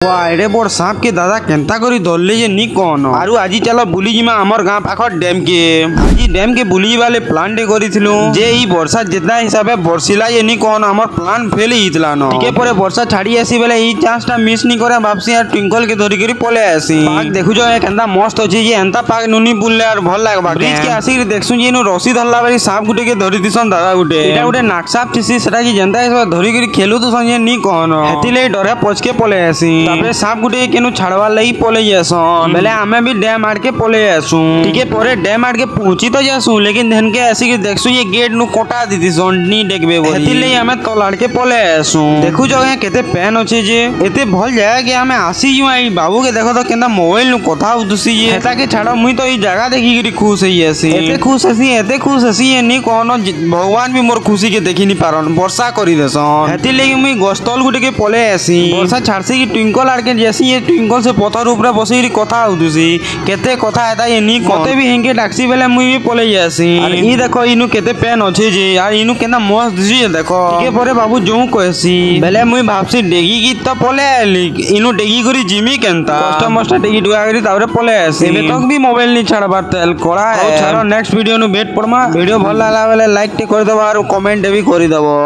एडे बड़ सांप के दादा केंता करी धरले जे नी कौन आरु आज चलो बुली जिमा हमर गांव पाखर डैम के आज डैम के बुली वाले प्लान डे करिथिलु जे ई वर्षा जितना हिसाबे बरसिला जे नी कौन हमर प्लान फेल हितला न टिके परे वर्षा छाड़ी आसी बेले ई चांस टा मिस नी करे भाबसी यार ट्विंकल के धरि करी पले आसी पाक देखु जो केंता मस्त अछि जे एंता पाक नुनी बुलले यार भल लागबा ब्रिज के आसी देखसु जे नु रसी धरला बारी सांप गुटे के धरि दिसन दादा गुटे एटा गुटे नाकसाप थिसी सेटा की जनता हिसाब धरि करी खेलु तो संजे नी कौन हेतिले डरे पचके पले आसी तापरे सांप गुटे केनु छाड़वा लई पले जासन बेले हमें भी डैम आड़ के पले आसु ठीके परे डैम आड़ के पहुंची तो जासु लेकिन धन के आसी के देखसु ये गेट नु कोटा दीदी नी देखबे बोली हेतिले हमें तलाड़ के पले आसु देखु जगह केते पेन अछि जे एते भल जाय के हमें आसी जु आई बाबू के देखो तो केंदा मोबाइल नु कथा उदसी ये हेता के छाड़ो मुई तो ई जगह देखि गिरी खुश हई आसी एते खुश हसी ये नी कोनो भगवान भी मोर खुशी के देखि नी पारन वर्षा करी देसन हेतिले मुई गस्तल गुटे के पले आसी वर्षा छाड़सी की ट्विंकल आड़ के जैसी ये ट्विंकल से पत्थर ऊपर बसी कथा उदुसी केते कथा हेता ये नी कते भी हेंके डाक्सी बेले मुई भी पले जासी अरे ई देखो इनु केते पेन अछि जे यार इनु केना मस्त दिसी देखो के परे बाबू जो कहसी बेले मुई भाबसी डेगी की तो पले आली इनु डेगी करी जिमी केनता कष्ट मस्त डेगी डुआ करी तारे पले आसी एबे तक भी मोबाइल नी छाड़बार तेल कोड़ा है छाड़ो नेक्स्ट वीडियो नु वेट परमा वीडियो भल लागला बेले लाइक टे कर दबो और कमेंट भी करि दबो।